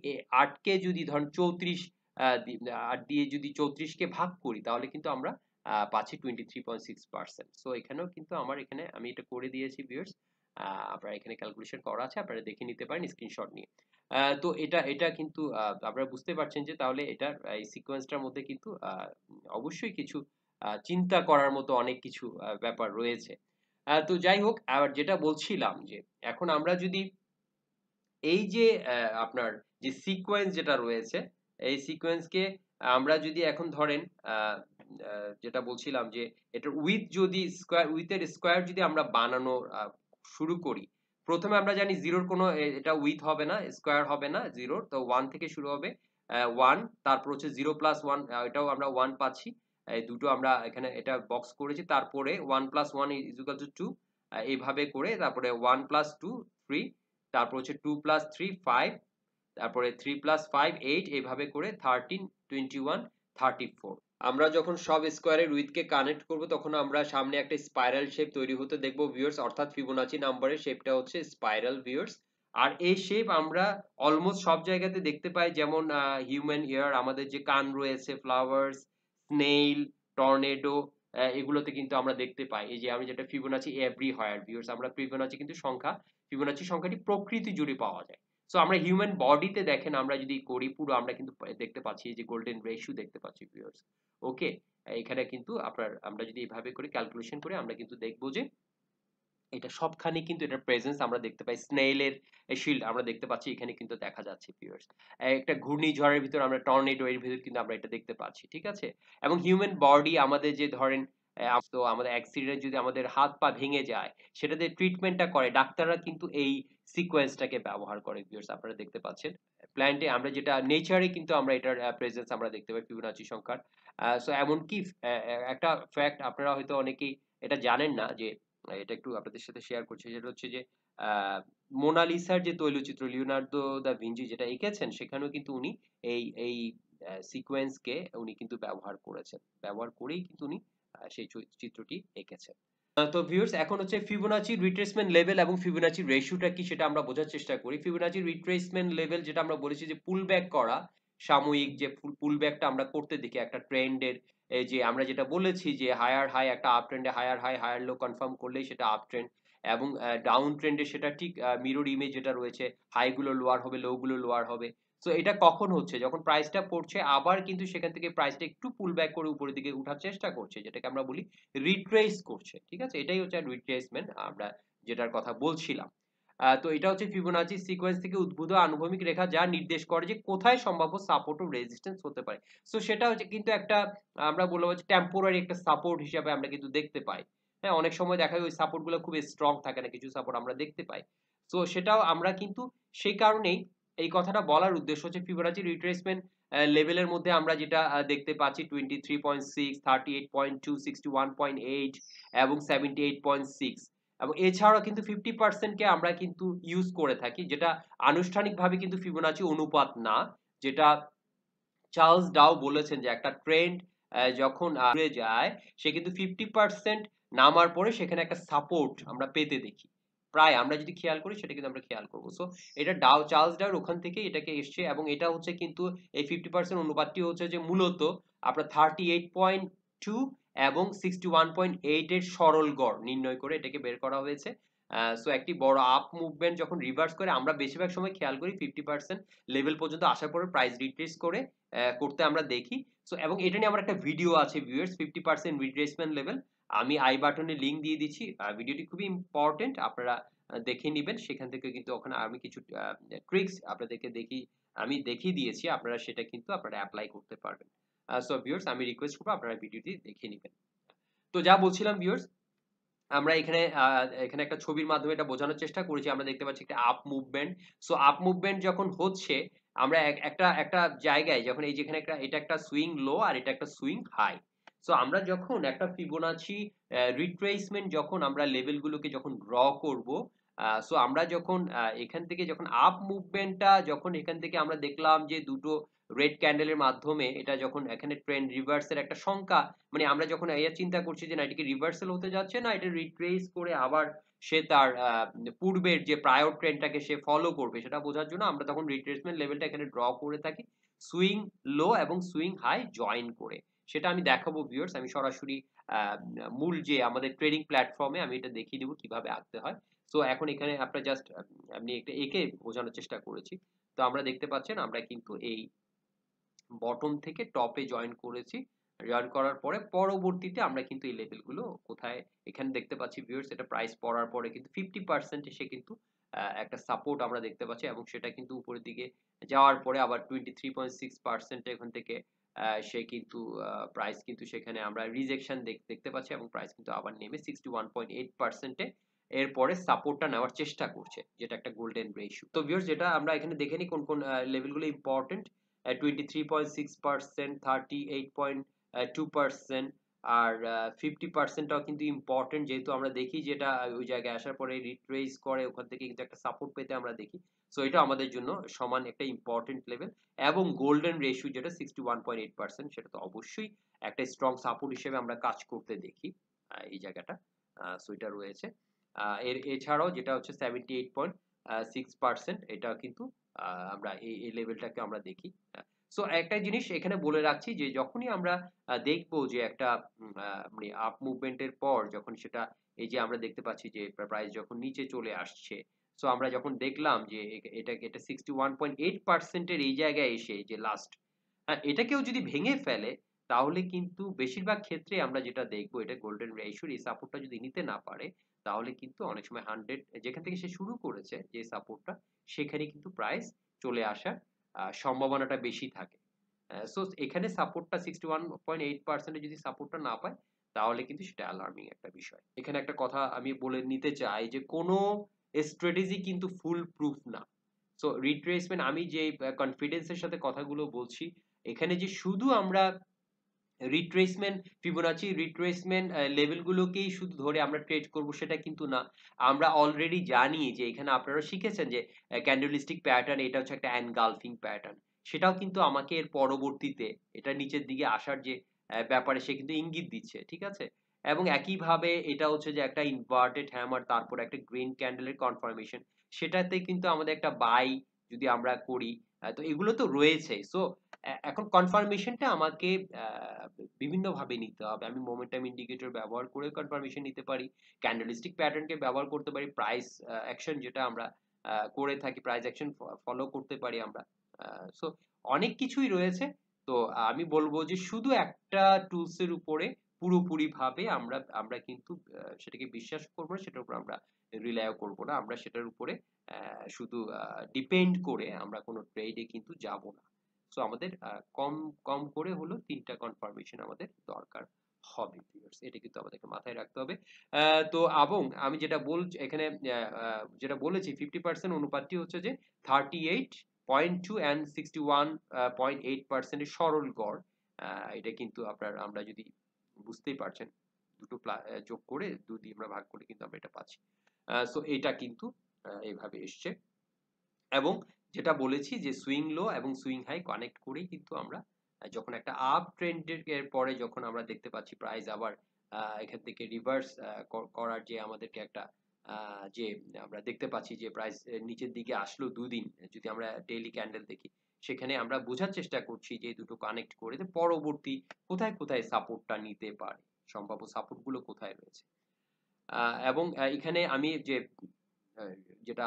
8 কে যদি ধরেন 34 8 দিয়ে যদি 34 কে ভাগ করি তাহলে কিন্তু আমরা পাচ্ছি 23.6%। সো এখানেও কিন্তু আমার এখানে আমি এটা করে দিয়েছি ভিউয়ার্স। আপনারা এখানে ক্যালকুলেশন করা আছে, আপনারা দেখে নিতে পারেন স্ক্রিনশট নিয়ে। তো এটা এটা কিন্তু আপনারা বুঝতে পারছেন যে তাহলে এটার এই সিকোয়েন্সটার মধ্যে কিন্তু অবশ্যই কিছু চিন্তা করার মতো অনেক কিছু ব্যাপার রয়েছে। তো যাই হোক, আর যেটা বলছিলাম যে এখন আমরা যদি এই যে আপনার যে সিকোয়েন্স যেটা রয়েছে, এই সিকোয়েন্সকে আমরা যদি এখন ধরেন যেটা বলছিলাম যে এটার উইথ যদি উইথের স্কোয়ার যদি আমরা বানানো শুরু করি, প্রথমে আমরা জানি জিরোর কোনো এটা উইথ হবে না, স্কোয়ার হবে না জিরোর, তো 1 থেকে শুরু হবে। 1, তারপর হচ্ছে 0+1, এটাও আমরা 1 পাচ্ছি। এই দুটো আমরা এখানে এটা বক্স করেছি। তারপরে 1+1 ইজ ইকুয়াল টু 2, এইভাবে করে তারপরে 1+2 3, তারপর হচ্ছে 2+3 5, তারপরে 3+5 8, এইভাবে করে 13 21 34। আমরা যখন সব স্কোয়ারের উইথ কে কানেক্ট করব তখন আমরা সামনে একটা স্পাইরাল শেপ তৈরি হতে দেখবো ভিউয়ার্স, অর্থাৎ ফিবোনাচি নাম্বারের শেপটা হচ্ছে স্পাইরাল ভিউয়ার্স। আর এই শেপ আমরা অলমোস্ট সব জায়গাতে দেখতে পাই, যেমন হিউম্যান ইয়ার, আমাদের যে কান রয়েছে, ফ্লাওয়ার্স, স্নেইল, টর্নেডো, এগুলোতে কিন্তু আমরা দেখতে পাই। এই যে আমি যেটা ফিবোনাচি এভরিহোয়ার ভিউয়ার্স, আমরা ফিবোনাচি কিন্তু ফিবোনাচি সংখ্যাটি প্রকৃতি জুড়ে পাওয়া যায়। সো আমরা হিউম্যান বডিতে দেখেন আমরা যদি করি পুরো, আমরা কিন্তু দেখতে পাচ্ছি যে গোল্ডেন রেশিও দেখতে পাচ্ছি ভিউয়ার্স। ওকে, এখানে কিন্তু আমরা যদি এভাবে করে ক্যালকুলেশন করি আমরা কিন্তু দেখবো যে এটা সবখানে কিন্তু এটার প্রেজেন্স আমরা দেখতে পাই। স্নেইলের শিল্ড আমরা দেখতে পাচ্ছি, এখানে কিন্তু দেখা যাচ্ছে ভিউয়ার্স। একটা ঘূর্ণিঝড়ের ভিতর আমরা টর্নেডো এর ভিতর কিন্তু আমরা এটা দেখতে পাচ্ছি, ঠিক আছে? এবং হিউম্যান বডি আমাদের যে ধরেন তো আমাদের অ্যাক্সিডেন্ট যদি আমাদের হাত পা ভেঙে যায়, সেটাতে ট্রিটমেন্টটা করে ডাক্তাররা কিন্তু এই সিকোয়েন্সটাকে ব্যবহার করে ভিউয়ার্স, আপনারা দেখতে পাচ্ছেন। প্ল্যান্টে আমরা যেটা নেচারে কিন্তু আমরা এটার প্রেজেন্স আমরা দেখতে পাই ফিবোনাচি সংখ্যার। সো এমনকি একটা ফ্যাক্ট আপনারা হয়তো অনেকেই এটা জানেন না, যে এটা একটু আপনাদের সাথে শেয়ার করছি, সেটা হচ্ছে যে মোনালিসার যে তৈলচিত্র লিওনার্দো দা ভিঞ্চি যেটা এঁকেছেন, সেখানেও কিন্তু উনি এই সিকোয়েন্সকে উনি কিন্তু ব্যবহার করেছেন, ব্যবহার করেই কিন্তু উনি সেই চিত্রটি এঁকেছেন। তো ভিউয়ার্স, এখন হচ্ছে ফিবোনাচি রিট্রেসমেন্ট লেভেল এবং ফিবোনাচি রেশিওটা কি সেটা আমরা বোঝার চেষ্টা করি। ফিবোনাচি রিট্রেসমেন্ট লেভেল যেটা আমরা বলেছি যে পুল ব্যাক করা, সাময়িক যে পুল ব্যাকটা আমরা করতে দেখি একটা ট্রেন্ডের, এই যে আমরা যেটা বলেছি যে হায়ার হাই, একটা আপ ট্রেন্ডে higher high higher low confirm করলেই সেটা আপ ট্রেন্ড, এবং ডাউন ট্রেন্ডে সেটা ঠিক মিরর ইমেজ যেটা রয়েছে, হাই গুলো লোয়ার হবে, লো গুলো লোয়ার হবে। সো এটা কখন হচ্ছে, যখন প্রাইসটা পড়ছে আবার কিন্তু সেখান থেকে প্রাইসটা একটু পুল ব্যাক করে উপরের দিকে উঠার চেষ্টা করছে, যেটাকে আমরা বলি রিট্রেস করছে, ঠিক আছে? এটাই হচ্ছে রিট্রেসমেন্ট আমরা যেটার কথা বলছিলাম। তো এটা হচ্ছে ফিবোনাচি সিকোয়েন্স থেকে উদ্ভূত আনুভূমিক রেখা, যা নির্দেশ করে যে কোথায় সম্ভাব্য সাপোর্ট ও রেজিস্ট্যান্স হতে পারে। সো সেটা হচ্ছে কিন্তু একটা আমরা বলবো যে টেম্পোরারি একটা সাপোর্ট হিসাবে আমরা কিন্তু দেখতে পাই। হ্যাঁ, অনেক সময় দেখা যায় ওই সাপোর্ট গুলো খুব স্ট্রং থাকে না, কিছু সাপোর্ট আমরা দেখতে পাই। সো সেটাও আমরা কিন্তু সেই কারণেই এই কথাটা বলার উদ্দেশ্য হচ্ছে ফিবোনাচি রিট্রেসমেন্ট লেভেলের মধ্যে আমরা যেটা দেখতে পাচ্ছি 23.6, 38.2, 61.8 এবং 78.6, এবং এছাড়াও কিন্তু 50% কে আমরা কিন্তু ইউজ করে থাকি, যেটা আনুষ্ঠানিকভাবে কিন্তু ফিবোনাচি অনুপাত না, যেটা চার্লস ডাও বলেছেন যে একটা ট্রেন্ড যখন ঘুরে যায়, সে কিন্তু 50% নামার পরে সেখানে একটা সাপোর্ট আমরা পেতে দেখি, প্রায় আমরা যদি খেয়াল করি সেটা কিন্তু আমরা খেয়াল করবো। সো এটা চার্লস ডাওর ওখান থেকে এটাকে এসছে, এবং এটা হচ্ছে কিন্তু এই 50% অনুপাতটি হচ্ছে যে মূলত আপনার 38.2 এবং 61.8 এর সরল গড় নির্ণয় করে এটাকে বের করা হয়েছে। সো একটি বড় আপ মুভমেন্ট যখন রিভার্স করে, আমরা বেশিরভাগ সময় খেয়াল করি 50% লেভেল পর্যন্ত আসার পরে প্রাইস রিট্রেস করে করতে আমরা দেখি। সো এবং এটা নিয়ে আমার একটা ভিডিও আছে ভিউয়ার্স, 50% রিট্রেসমেন্ট লেভেল, আমি আই বাটনে লিংক দিয়ে দিচ্ছি। ভিডিওটি খুবই ইম্পর্টেন্ট, আপনারা দেখে নেবেন, সেখান থেকে কিন্তু ওখানে আমি কিছু ট্রিক্স আপনাদেরকে আমি দেখিয়ে দিয়েছি, আপনারা সেটা কিন্তু আপনারা অ্যাপ্লাই করতে পারবেন। সো ভিউয়ার্স, আমি রিকোয়েস্ট করবো আপনারা ভিডিওটি দেখে নেবেন। তো যা বলছিলাম ভিউয়ার্স, আমরা এখানে একটা ছবির মাধ্যমে এটা বোঝানোর চেষ্টা করেছি, আমরা দেখতে পাচ্ছি একটা up movement. So up movement যখন হচ্ছে, আমরা একটা জায়গায় যখন এই যেখানে এটা একটা সুইং লো আর এটা একটা সুইং হাই। সো আমরা যখন একটা ফিবোনাচি রিট্রেসমেন্ট যখন আমরা লেভেলগুলোকে যখন ড্র করব, সো আমরা যখন এখান থেকে যখন আপ মুভমেন্টটা যখন এখান থেকে আমরা দেখলাম যে দুটো রেড ক্যান্ডেলের মাধ্যমে এটা যখন এখানে ট্রেন্ড রিভার্সের একটা সংখ্যা, মানে আমরা যখন চিন্তা করছি যে না এটা কি রিভার্সাল হতে যাচ্ছে, না এটা রিট্রেস করে আবার সে তার পূর্বের যে প্রায়র ট্রেন্ডটাকে সে ফলো করবে, সেটা বোঝার জন্য আমরা তখন রিট্রেসমেন্ট লেভেলটা এখানে ড্র করে থাকি। সুইং লো এবং সুইং হাই জয়েন করে। সেটা আমি দেখাবো ভিউয়ার্স। আমি সরাসরি মূল যে আমাদের ট্রেডিং প্ল্যাটফর্মে আমি এটা দেখিয়ে দেবো কিভাবে আঁকতে হয়। সো এখন এখানে আপনার জাস্ট আমি একটা এঁকে বোঝানোর চেষ্টা করেছি। তো আমরা দেখতে পাচ্ছেন আমরা কিন্তু এই বটম থেকে টপে জয়েন করেছি। জয়েন করার পরে পরবর্তীতে আমরা কিন্তু এই লেভেলগুলো কোথায় এখানে দেখতে পাচ্ছি ভিউয়ার্স, এটা প্রাইস পড়ার পরে কিন্তু 50% এসে কিন্তু একটা সাপোর্ট আমরা দেখতে পাচ্ছি এবং সেটা কিন্তু উপরের দিকে যাওয়ার পরে আবার 23.6% এখান থেকে সে কিন্তু প্রাইস কিন্তু সেখানে আমরা রিজেকশন দেখতে পাচ্ছি এবং প্রাইস কিন্তু আবার নেমে 61.8% এ এরপরে সাপোর্টটা নেওয়ার চেষ্টা করছে, যেটা একটা গোল্ডেন রেশিও। তো ভিউয়ার্স, যেটা আমরা এখানে দেখে নিই কোন কোন লেভেলগুলো ইম্পর্টেন্ট। 23.6%, 38.2%, আর 50%টাও কিন্তু ইম্পর্টেন্ট, যেহেতু আমরা দেখি যেটা ওই জায়গায় আসার পরে রিট্রেস করে ওখান থেকে কিন্তু একটা সাপোর্ট পেতে আমরা দেখি। সো এটা আমাদের জন্য সমান একটা ইম্পর্টেন্ট লেভেল। এবং গোল্ডেন রেশিও যেটা 61.8%, সেটা তো অবশ্যই একটা স্ট্রং সাপোর্ট হিসেবে আমরা কাজ করতে দেখি এই জায়গাটা। সো এটা রয়েছে। এছাড়াও যেটা হচ্ছে 78.6%, এটা কিন্তু আমরা এই লেভেলটাকে আমরা দেখি। সো একটা জিনিস এখানে বলে রাখছি যে যখনই আমরা দেখবো যে একটা মানে আপ মুভমেন্ট এর পর যখন সেটা এই যে আমরা দেখতে পাচ্ছি যে প্রাইস যখন নিচে চলে আসছে, সো আমরা যখন দেখলাম যে এটা 61.8% এর এই জায়গায় এসে যে লাস্ট, এটাকেও যদি ভেঙে ফেলে তাহলে কিন্তু বেশিরভাগ ক্ষেত্রে আমরা যেটা দেখবো, এটা গোল্ডেন রেশিওর এই সাপোর্টটা যদি নিতে না পারে তাহলে কিন্তু অনেক সময় 100 যেখান থেকে সে শুরু করেছে যে সাপোর্টটা, সেখানে কিন্তু প্রাইস চলে আসার সম্ভাবনাটা বেশি থাকে। সো এখানে সাপোর্টটা 61.8% এ যদি সাপোর্টটা না পায় তাহলে কিন্তু সেটা অ্যালার্মিং একটা বিষয়। এখানে একটা কথা আমি বলে নিতে চাই যে কোনো স্ট্র্যাটেজি কিন্তু ফুল প্রুফ না। সো রিট্রেসমেন্ট, আমি যে কনফিডেন্স এর সাথে কথাগুলো বলছি, এখানে যে শুধু আমরা রিট্রেসমেন্ট, ফিবোনাচি রিট্রেসমেন্ট লেভেলগুলোকেই শুধু ধরে আমরা ট্রেড করব সেটা কিন্তু না। আমরা অলরেডি জানি যে এখানে আপনারা শিখেছেন যে ক্যান্ডেলিস্টিক প্যাটার্ন, এটা হচ্ছে একটা এনগালফিং প্যাটার্ন। সেটাও কিন্তু আমাকে এর পরবর্তীতে এটা নিচের দিকে আসার যে ব্যাপারে সে কিন্তু ইঙ্গিত দিচ্ছে, ঠিক আছে? এবং একইভাবে এটা হচ্ছে যে একটা ইনভার্টেড হ্যামার, তারপর একটা গ্রিন ক্যান্ডেলের কনফার্মেশন, সেটাতে কিন্তু আমাদের একটা বাই যদি আমরা করি, তো এগুলো তো রয়েছেই। সো এখন কনফার্মেশনটা আমাকে বিভিন্নভাবে নিতে হবে। আমি মোমেন্টাম ইন্ডিকেটর ব্যবহার করে কনফার্মেশন নিতে পারি, ক্যান্ডেলিস্টিক প্যাটার্নকে ব্যবহার করতে পারি, প্রাইস অ্যাকশন যেটা আমরা করে থাকি, প্রাইস অ্যাকশন ফলো করতে পারি আমরা। সো অনেক কিছুই রয়েছে। তো আমি বলবো যে শুধু একটা টুলস এর উপরে পুরোপুরিভাবে আমরা আমরা কিন্তু সেটাকে বিশ্বাস করব না, সেটার উপর আমরা রিলাইও করব না। আমরা সেটার উপরে শুধু ডিপেন্ড করে আমরা কোনো ট্রেডে কিন্তু যাব না। সো আমাদের কম কম করে হলো ৩ টা কনফার্মেশন আমাদের দরকার হবে ভিউয়ার্স। এটা কিন্তু আমাদেরকে মাথায় রাখতে হবে। তো এবং আমি যেটা এখানে যেটা বলেছি 50% অনুপাতটি হচ্ছে যে 38.2 and 61.8% এর সরল গড়। এটা কিন্তু আমরা যদি বুঝতেই পারছেন, দুটো যোগ করে ২ দিয়ে আমরা ভাগ করে কিন্তু আমরা এটা পাচ্ছি। সো এটা কিন্তু এভাবে এসছে। এবং যেটা বলেছি যে সুইং লো এবং সুইং হাই কানেক্ট করেই কিন্তু আমরা যখন একটা আপ ট্রেন্ডের এর পরে যখন আমরা দেখতে পাচ্ছি প্রাইস আবার এখান থেকে রিভার্স করার যে আমাদেরকে একটা যে আমরা দেখতে পাচ্ছি যে প্রাইস নিচের দিকে আসলো দুদিন, যদি আমরা ডেইলি ক্যান্ডেল দেখি সেখানে আমরা বোঝার চেষ্টা করছি যে দুটো কানেক্ট করে যে পরবর্তী কোথায় কোথায় সাপোর্টটা নিতে পারে, সম্ভাব্য সাপোর্ট গুলো কোথায় রয়েছে। এবং এখানে আমি যে আহ, যেটা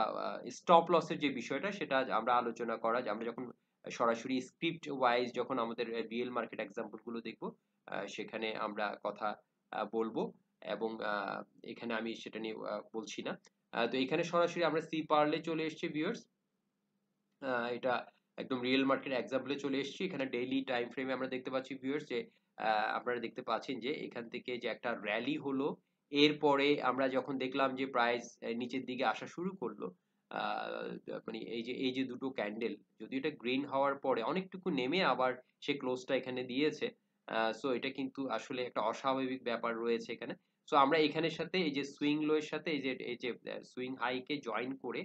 স্টপ লসের যে বিষয়টা সেটা আমরা আলোচনা করা, যে আমরা যখন সরাসরি স্ক্রিপ্ট ওয়াইজ যখন আমাদের রিয়েল মার্কেট এক্সাম্পল গুলো দেখবো সেখানে আমরা কথা বলবো। এবং এখানে আমি সেটা নিয়ে বলছি না। তো এখানে সরাসরি আমরা সি পার্লে চলে এসেছি ভিউয়ার্স। এটা একদম রিয়েল মার্কেট এক্সাম্পলে চলে এসেছি। এখানে ডেইলি টাইম ফ্রেমে আমরা দেখতে পাচ্ছি ভিউয়ার্স যে আপনারা দেখতে পাচ্ছেন যে এখান থেকে যে একটা র‍্যালি হলো, এরপরে আমরা যখন দেখলাম যে প্রাইস নিচের দিকে আসা শুরু করলো, মানে এই যে দুটো ক্যান্ডেল, যদি এটা গ্রিন হওয়ার পরে অনেকটুকু নেমে আবার সে ক্লোজটা এখানে দিয়েছে। সো এটা কিন্তু আসলে একটা অস্বাভাবিক ব্যাপার রয়েছে এখানে। সো আমরা এখানের সাথে এই যে সুইং লো এর সাথে এই যে সুইং হাই কে জয়েন করে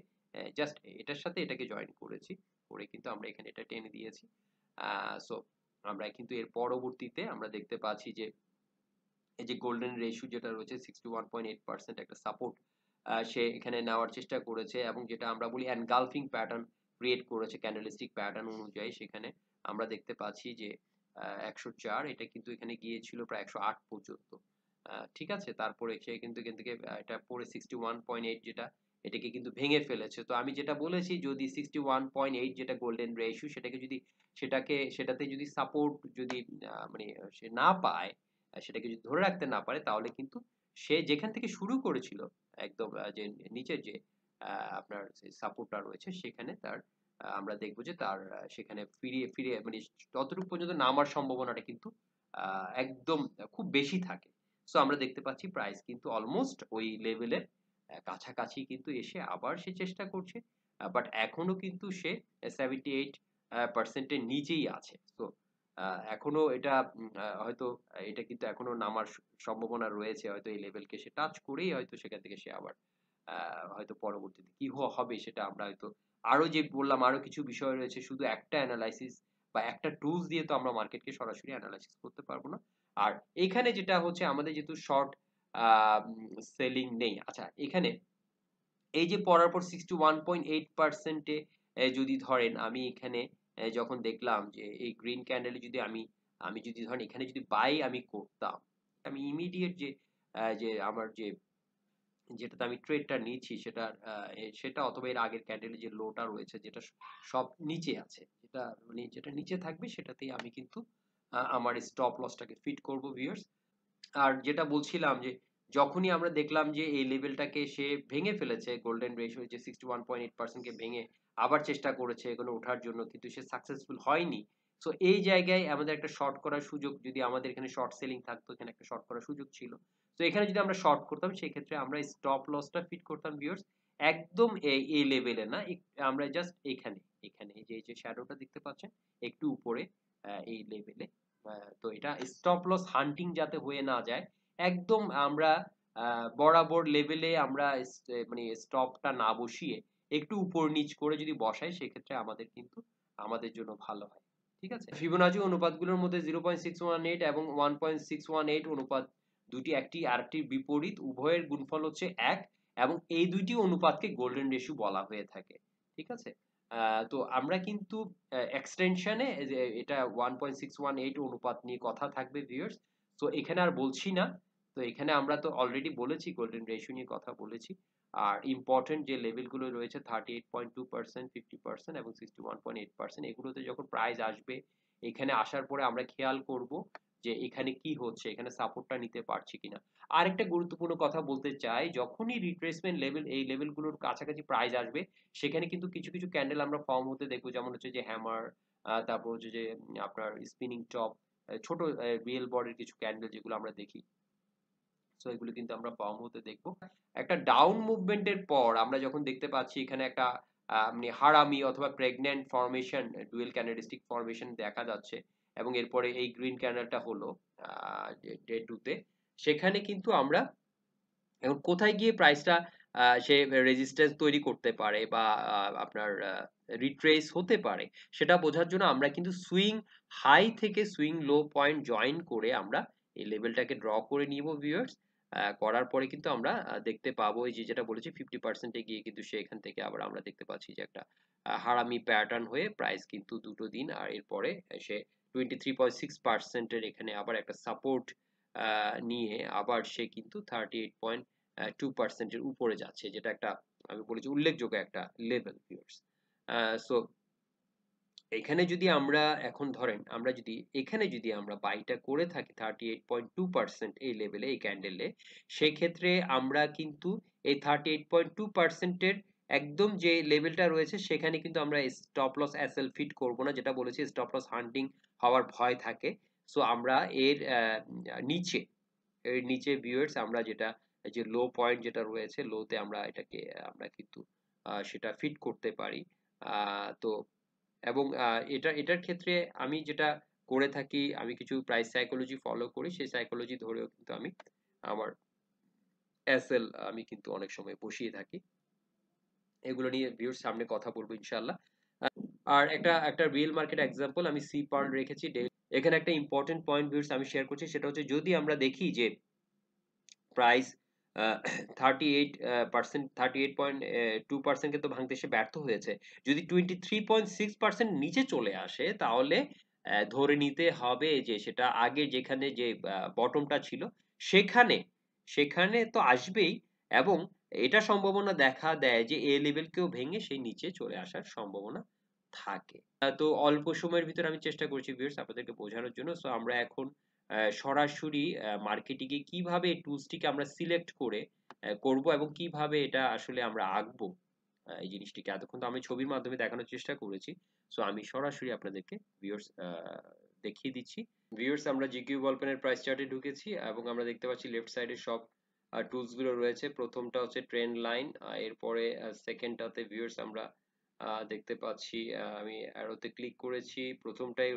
জাস্ট এটার সাথে এটাকে জয়েন করেছি, করে কিন্তু আমরা এখানে এটা টেনে দিয়েছি। সো আমরা কিন্তু এর পরবর্তীতে আমরা দেখতে পাচ্ছি যে এই যে গোল্ডেন রেশিও যেটা রয়েছে 61.8% একটা সাপোর্ট সে এখানে নেওয়ার চেষ্টা করেছে এবং যেটা আমরা বলি এনগালফিং প্যাটার্ন ক্রিয়েট করেছে ক্যান্ডেলিস্টিক প্যাটার্ন অনুযায়ী সেখানে। আমরা দেখতে পাচ্ছি যে 104 এটা কিন্তু এখানে গিয়েছিল প্রায় 108 পর্যন্ত। ঠিক আছে? তারপরে সে কিন্তু এখান থেকে এটা পরে 61.8 যেটা এটাকে কিন্তু ভেঙে ফেলেছে। তো আমি যেটা বলেছি যদি 61.8 যেটা গোল্ডেন রেশিও সেটাকে যদি সেটাতে যদি সাপোর্ট যদি মানে সে না পায়, সেটাকে যদি ধরে রাখতে না পারে তাহলে কিন্তু সে যেখান থেকে শুরু করেছিল একদম যে নিচের যে আপনার যে সাপোর্টটা রয়েছে সেখানে তার আমরা দেখব যে তার সেখানে ফিরে মানে ততটুকু পর্যন্ত নামার সম্ভাবনাটা কিন্তু একদম খুব বেশি থাকে। সো আমরা দেখতে পাচ্ছি প্রাইস কিন্তু অলমোস্ট ওই লেভেলের কাছাকাছি কিন্তু এসে আবার সে চেষ্টা করছে। বাট এখনো কিন্তু সে 78% এর নিচেই আছে। তো এখনো এটা হয়তো এটা কিন্তু এখনো নামার সম্ভাবনা রয়েছে। হয়তো এই লেভেলকে সে টাচ করেই হয়তো সেখান থেকে সে আবার হয়তো পরবর্তীতে কি হবে সেটা আমরা হয়তো আরো যে বললাম আরো কিছু বিষয় রয়েছে শুধু একটা এনালাইসিস বা একটা টুলস দিয়ে তো আমরা মার্কেটকে সরাসরি এনালাইসিস করতে পারবো না। আর এখানে যেটা হচ্ছে আমাদের যেহেতু শর্ট সেলিং নেই। আচ্ছা এখানে এই যে পড়ার পর 61.8% এ যদি ধরেন আমি এখানে যখন দেখলাম যে এই গ্রিন ক্যান্ডেলে যদি আমি যদি ধরেন এখানে যদি বাই আমি করতাম, আমি ইমিডিয়েট যে আমার যেটাতে আমি ট্রেডটা নিচ্ছি সেটা অথবা এর আগের ক্যান্ডেলে যে লোটা রয়েছে যেটা সব নিচে আছে, যেটা মানে যেটা নিচে থাকবে সেটাতেই আমি কিন্তু আমার স্টপ লসটাকে ফিট করব ভিউয়ার্স। আর যেটা বলছিলাম যে যখনই আমরা দেখলাম যে এই লেভেলটাকে সে ভেঙে ফেলেছে গোল্ডেন রেশিও যে 61.8% কে ভেঙে আবার চেষ্টা করেছে এখানে ওঠার জন্য কিন্তু সে সাকসেসফুল হয়নি। সো এই জায়গায় আমাদের একটা শর্ট করার সুযোগ, যদি আমাদের এখানে শর্ট সেলিং থাকতো এখানে একটা শর্ট করার সুযোগ ছিল। তো এখানে যদি আমরা শর্ট করতাম সেই ক্ষেত্রে আমরা স্টপ লসটা ফিট করতাম ভিউয়ার্স একদম এই লেভেলে না, আমরা জাস্ট এখানে এই যে শ্যাডোটা দেখতে পাচ্ছেন একটু উপরে এই লেভেলে। তো এটা স্টপ লস হান্টিং যাতে হয়ে না যায় একদম আমরা বরাবর লেভেলে আমরা মানে স্টপটা না বসিয়ে একটু উপর নিচ করে যদি বসাই সেক্ষেত্রে আমাদের কিন্তু আমাদের জন্য ভালো হয়। ঠিক আছে? ফিবোনাচি অনুপাতগুলোর মধ্যে 0.618 এবং 1.618 অনুপাত দুটি একটি আরেকটির বিপরীত, উভয়ের গুণফল হচ্ছে 1 এবং এই দুইটি অনুপাতকে গোল্ডেন রেশিও বলা হয়ে থাকে। ঠিক আছে? তো আমরা কিন্তু এক্সটেনশনে এটা 1.618 অনুপাত নিয়ে কথা থাকবে ভিউয়ার্স। তো এখানে আর বলছি না। তো এখানে আমরা তো অলরেডি বলেছি গোল্ডেন রেশিও নিয়ে কথা বলেছি। আর ইম্পর্টেন্ট যে লেভেলগুলো রয়েছে 38.2%, 50% এবং 61.8% এগুলোতে যখন প্রাইস আসবে এখানে আসার পরে আমরা খেয়াল করব যে এখানে কি হচ্ছে, এখানে সাপোর্টটা নিতে পারছি কিনা। আরেকটা গুরুত্বপূর্ণ কথা বলতে চাই, যখনই রিট্রেসমেন্ট লেভেল এই লেভেলগুলোর কাছাকাছি প্রাইস আসবে সেখানে কিন্তু কিছু কিছু ক্যান্ডেল আমরা ফর্ম হতে দেখবো, যেমন হচ্ছে যে হ্যামার, তারপর হচ্ছে যে আপনার স্পিনিং টপ, ছোট রিয়েল বডির কিছু ক্যান্ডেল যেগুলো আমরা দেখি। সো এগুলো কিন্তু আমরা ফর্ম হতে দেখবো। একটা ডাউন মুভমেন্টের পর আমরা যখন দেখতে পাচ্ছি এখানে একটা মানে হারামি অথবা pregnant formation, dual candlestick formation দেখা যাচ্ছে এবং এরপরে এই গ্রিন ক্যান্ডেলটা হলো ডে 2 তে, সেখানে কিন্তু আমরা এখন কোথায় গিয়ে প্রাইসটা সে রেজিস্ট্যান্স তৈরি করতে পারে বা আপনার রিট্রেস হতে পারে সেটা বোঝার জন্য আমরা কিন্তু সুইং হাই থেকে সুইং লো পয়েন্ট জয়েন করে আমরা এই লেভেলটাকে ড্র করে নিব ভিউয়ার্স। করার পরে কিন্তু আমরা দেখতে পাবো এই যে যেটা বলেছি 50% গিয়ে কিন্তু সেখান থেকে আবার আমরা দেখতে পাচ্ছি যে একটা হারামি প্যাটার্ন হয়ে প্রাইস কিন্তু দুটো দিন আর এরপরে সে 23.6% এর এখানে আবার একটা সাপোর্ট নিয়ে আবার সে কিন্তু 38.2% এর উপরে যাচ্ছে, যেটা একটা আমি বলেছি উল্লেখযোগ্য একটা লেভেল ভিউয়ার্স। সো এখানে যদি আমরা এখন ধরেন আমরা যদি এখানে যদি আমরা বাইটা করে থাকি 38.2% এই লেভেলে এই ক্যান্ডেলে, সেক্ষেত্রে আমরা কিন্তু এই 38.2% এর একদম যে লেভেলটা রয়েছে সেখানে কিন্তু আমরা স্টপ লস এসএল ফিট করব না, যেটা বলেছি স্টপ লস হান্টিং হওয়ার ভয় থাকে। সো আমরা নিচে এর নিচে ভিউয়ার্স আমরা যেটা যে লো পয়েন্ট যেটা রয়েছে লোতে আমরা এটাকে আমরা কিন্তু সেটা ফিট করতে পারি। তো এবং এটার ক্ষেত্রে আমি যেটা করে থাকি আমি কিছু প্রাইস সাইকোলজি ফলো করি, সেই সাইকোলজি ধরেও কিন্তু আমি আমার এসএল আমি কিন্তু অনেক সময় বসিয়ে থাকি। এগুলো নিয়ে ভিউয়ার্স সামনে কথা বলবো ইনশাআল্লাহ। আর একটা রিয়েল মার্কেট এক্সাম্পল আমি সি পার্ল রেখেছি। এখানে একটা ইম্পর্টেন্ট পয়েন্ট ভিউয়ার্স আমি শেয়ার করছি, সেটা হচ্ছে যদি আমরা দেখি যে প্রাইস 38% 38.2% কিন্তু ভাঙতে সে ব্যর্থ হয়েছে। যদি 23.6% নিচে চলে আসে তাহলে ধরে নিতে হবে যে সেটা আগে যেখানে যে বটমটা ছিল সেখানে, সেখানে তো আসবেই এবং এটা সম্ভাবনা দেখা দেয় যে A লেভেল কেও ভেঙে সেই নিচে চলে আসার সম্ভাবনা থাকে। তো অল্প সময়ের ভিতরে আমি চেষ্টা করছি ভিউয়ার্স আপনাদেরকে বোঝানোর জন্য। সো আমরা এখন সরাসরি মার্কেটিং এ কিভাবে এই টুলস টিকে আমরা সিলেক্ট করে করব এবং কিভাবে এটা আসলে আমরা আঁকবো এই জিনিসটিকে এতক্ষণ তো আমি ছবির মাধ্যমে দেখানোর চেষ্টা করেছি। সো আমি সরাসরি আপনাদেরকে ভিউয়ার্স দেখিয়ে দিচ্ছি। ভিউয়ার্স আমরা জিকিউ বলপেনের প্রাইস চার্টে ঢুকেছি এবং আমরা দেখতে পাচ্ছি লেফট সাইডে সব টুলস গুলো রয়েছে। প্রথমটা হচ্ছে ট্রেন্ড লাইন, এরপরে সেকেন্ডটাতে ভিউয়ার্স আমরা দেখতে পাচ্ছি আমি অ্যারোতে ক্লিক করেছি। প্রথমটাই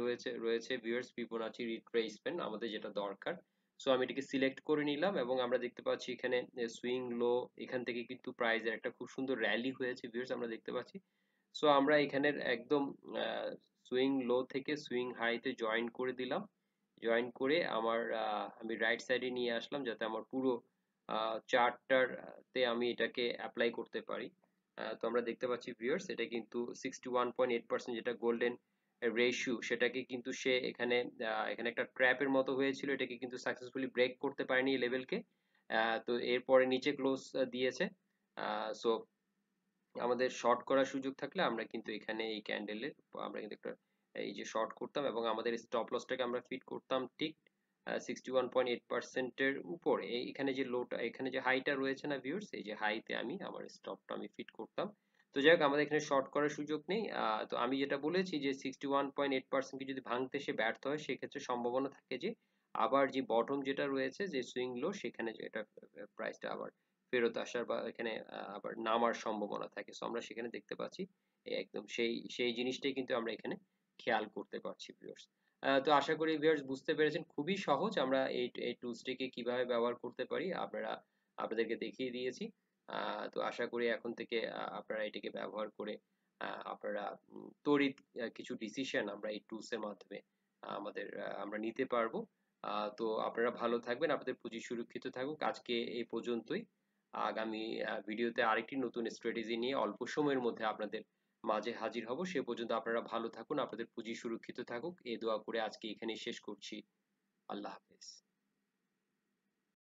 রয়েছে ভিউয়ার্স ফিবোনাচি রিট্রেসমেন্ট আমাদের যেটা দরকার। সো আমি এটাকে সিলেক্ট করে নিলাম এবং আমরা দেখতে পাচ্ছি এখানে সুইং লো, এখান থেকে কিন্তু প্রাইসের একটা খুব সুন্দর র‍্যালি হয়েছে ভিউয়ার্স আমরা দেখতে পাচ্ছি। সো আমরা এখানের একদম সুইং লো থেকে সুইং হাইতে জয়েন করে দিলাম। জয়েন করে আমি রাইট সাইডে নিয়ে আসলাম যাতে আমার পুরো চার্টটাতে আমি এটাকে অ্যাপ্লাই করতে পারি। তো আমরা দেখতে পাচ্ছি ভিউয়ার্স এটা কিন্তু 61.8% যেটা গোল্ডেন রেশিও সেটাকে কিন্তু সে এখানে এখানে একটা ট্র্যাপের মতো হয়েছিল, এটাকে কিন্তু সাকসেসফুলি ব্রেক করতে পারেনি এই লেভেলকে। তো এরপরে নিচে ক্লোজ দিয়েছে। সো আমাদের শর্ট করার সুযোগ থাকলে আমরা কিন্তু এখানে এই ক্যান্ডেলের আমরা কিন্তু একটা এই যে শর্ট করতাম এবং আমাদের স্টপ লসটাকে আমরা ফিট করতাম ঠিক 61.8% এর উপরে। এখানে যে লোটা, এখানে যে হাইটা রয়েছে না ভিউয়ার্স, এই যে হাইতে আমি আমার স্টপটা আমি ফিট করতাম। তো যাই হোক আমাদের এখানে শর্ট করার সুযোগ নেই। তো আমি যেটা বলেছি যে 61.8% কে যদি ভাঙতে সে ব্যর্থ হয় সেক্ষেত্রে সম্ভাবনা থাকে যে আবার যে বটম যেটা রয়েছে যে সুইং লো সেখানে যে এটা প্রাইসটা আবার ফেরত আসার বা এখানে আবার নামার সম্ভাবনা থাকে। সো আমরা সেখানে দেখতে পাচ্ছি একদম সেই জিনিসটাই কিন্তু আমরা এখানে খেয়াল করতে পারছি ভিউয়ার্স। তো আশা করি ভিউয়ার্স বুঝতে পেরেছেন, খুবই সহজ আমরা এই টুলসটিকে কিভাবে ব্যবহার করতে পারি আপনাদেরকে দেখিয়ে দিয়েছি। তো আশা করি এখন থেকে আপনারা এটিকে ব্যবহার করে আপনারা তড়িৎ কিছু ডিসিশন আমরা এই টুলস এর মাধ্যমে আমরা নিতে পারবো। তো আপনারা ভালো থাকবেন, আপনাদের পুঁজি সুরক্ষিত থাকুক। আজকে এই পর্যন্তই। আগামী ভিডিওতে আরেকটি নতুন স্ট্র্যাটেজি নিয়ে অল্প সময়ের মধ্যে আপনাদের মাঝে হাজির হব। সে পর্যন্ত আপনারা ভালো থাকুন, আপনাদের পুঁজি সুরক্ষিত থাকুক এই দোয়া করে আজকে এখানেই শেষ করছি। আল্লাহ হাফেজ।